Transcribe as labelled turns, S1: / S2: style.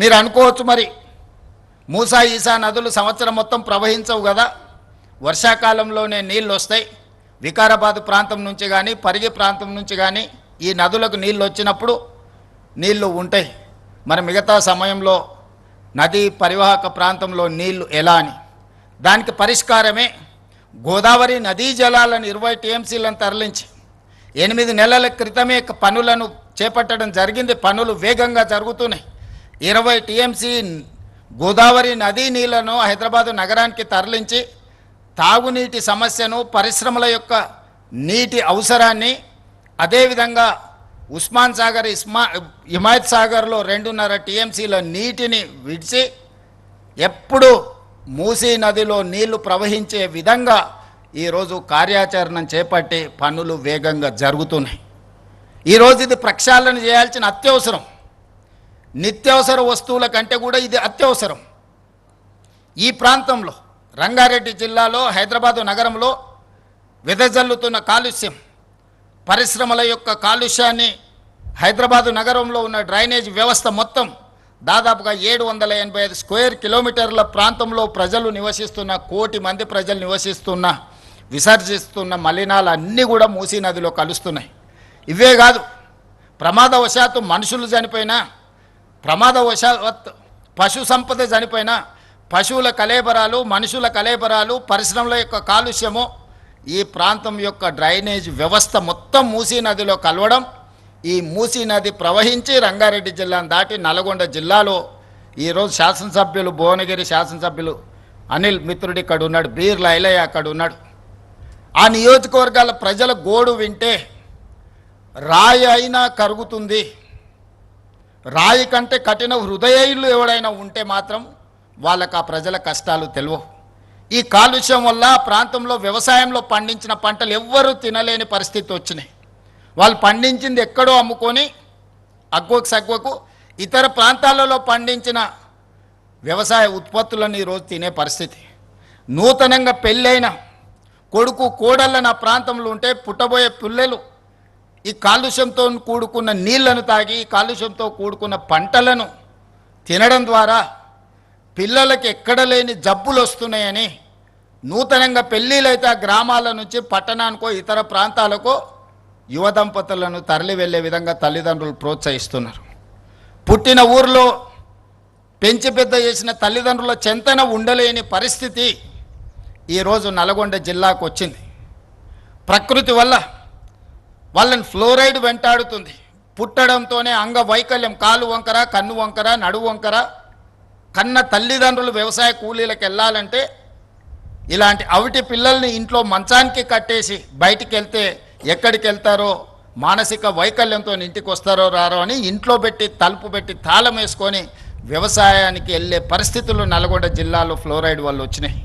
S1: మీరు అనుకోవచ్చు మరి మూసా ఈసా నదులు సంవత్సరం మొత్తం ప్రవహించవు కదా, వర్షాకాలంలోనే నీళ్ళు వస్తాయి. వికారాబాద్ ప్రాంతం నుంచి కానీ పరిగి ప్రాంతం నుంచి కానీ ఈ నదులకు నీళ్ళు వచ్చినప్పుడు నీళ్లు ఉంటాయి. మరి మిగతా సమయంలో నదీ పరివాహక ప్రాంతంలో నీళ్లు ఎలా అని, దానికి పరిష్కారమే గోదావరి నదీ జలాలను 20 టీఎంసీలను తరలించి 8 నెలల క్రితమే పనులను చేపట్టడం జరిగింది. పనులు వేగంగా జరుగుతున్నాయి. 20 టీఎంసీ గోదావరి నదీ నీళ్లను హైదరాబాదు నగరానికి తరలించి తాగునీటి సమస్యను, పరిశ్రమల యొక్క నీటి అవసరాన్ని, అదేవిధంగా ఉస్మాన్ సాగర్, హిమాయత్ సాగర్లో 2.5 టీఎంసీల నీటిని విడిచి ఎప్పుడు మూసీ నదిలో నీళ్లు ప్రవహించే విధంగా ఈరోజు కార్యాచరణ చేపట్టి పనులు వేగంగా జరుగుతున్నాయి. ఈరోజు ఇది ప్రక్షాళన చేయాల్సిన అత్యవసరం. నిత్యావసర వస్తువుల కంటే కూడా ఇది అత్యవసరం. ఈ ప్రాంతంలో రంగారెడ్డి జిల్లాలో హైదరాబాదు నగరంలో వెదజల్లుతున్న కాలుష్యం, పరిశ్రమల యొక్క కాలుష్యాన్ని, హైదరాబాదు నగరంలో ఉన్న డ్రైనేజ్ వ్యవస్థ మొత్తం దాదాపుగా 785 స్క్వేర్ కిలోమీటర్ల ప్రాంతంలో ప్రజలు నివసిస్తున్న, 1 కోటి మంది ప్రజలు నివసిస్తున్న, విసర్జిస్తున్న మలినాలు అన్నీ కూడా మూసీ నదిలో కలుస్తున్నాయి. ఇవే కాదు, ప్రమాదవశాత్తు మనుషులు చనిపోయినా, ప్రమాదవశాత్తు పశు సంపద చనిపోయినా, పశువుల కలేబరాలు, మనుషుల కలేబరాలు, పరిశ్రమల యొక్క కాలుష్యము, ఈ ప్రాంతం యొక్క డ్రైనేజ్ వ్యవస్థ మొత్తం మూసీ నదిలో కలవడం, ఈ మూసీ నది ప్రవహించి రంగారెడ్డి జిల్లాను దాటి నల్గొండ జిల్లాలో ఈరోజు శాసనసభ్యులు, భువనగిరి శాసనసభ్యులు అనిల్ మిత్రుడు ఇక్కడ ఉన్నాడు, బీర్ల ఐలయ్య అక్కడ ఉన్నాడు. ఆ నియోజకవర్గాల ప్రజల గోడు వింటే రాయి అయినా కరుగుతుంది. రాయి కంటే కఠిన హృదయులు ఎవడైనా ఉంటే మాత్రం వాళ్ళకు ఆ ప్రజల కష్టాలు తెలియవు. ఈ కాలుష్యం వల్ల ప్రాంతంలో వ్యవసాయంలో పండించిన పంటలు ఎవ్వరూ తినలేని పరిస్థితి వచ్చినాయి. వాళ్ళు పండించింది ఎక్కడో అమ్ముకొని అగ్వకు సగ్వకు ఇతర ప్రాంతాలలో పండించిన వ్యవసాయ ఉత్పత్తులను ఈరోజు తినే పరిస్థితి. నూతనంగా పెళ్ళైన కొడుకు కోడళ్ళ నా ప్రాంతంలో ఉంటే పుట్టబోయే పిల్లలు ఈ కాలుష్యంతో కూడుకున్న నీళ్లను తాగి, ఈ కాలుష్యంతో కూడుకున్న పంటలను తినడం ద్వారా పిల్లలకి ఎక్కడ లేని జబ్బులు వస్తున్నాయని నూతనంగా పెళ్ళిళ్ళైతే ఆ గ్రామాల నుంచి పట్టణానికో ఇతర ప్రాంతాలకో యువ దంపతులను తరలి వెళ్ళే విధంగా తల్లిదండ్రులు ప్రోత్సహిస్తున్నారు. పుట్టిన ఊర్లో పెంచి పెద్ద చేసిన తల్లిదండ్రుల చెంతన ఉండలేని పరిస్థితి ఈరోజు నల్గొండ జిల్లాకు వచ్చింది. ప్రకృతి వల్ల వాళ్ళని ఫ్లోరైడ్ వెంటాడుతుంది. పుట్టడంతోనే అంగవైకల్యం, కాలు వంకర, కన్ను వంకర, నడువు వంకర, కన్న తల్లిదండ్రులు వ్యవసాయ కూలీలకు వెళ్ళాలంటే ఇలాంటి అవిటి పిల్లల్ని ఇంట్లో మంచానికి కట్టేసి బయటికి వెళ్తే ఎక్కడికి వెళ్తారో, మానసిక వైకల్యంతో ఇంటికి వస్తారో రారో అని ఇంట్లో పెట్టి తలుపు పెట్టి తాళం వేసుకొని వ్యవసాయానికి వెళ్ళే పరిస్థితులు నల్గొండ జిల్లాలో ఫ్లోరైడ్ వల్ల వచ్చినాయి.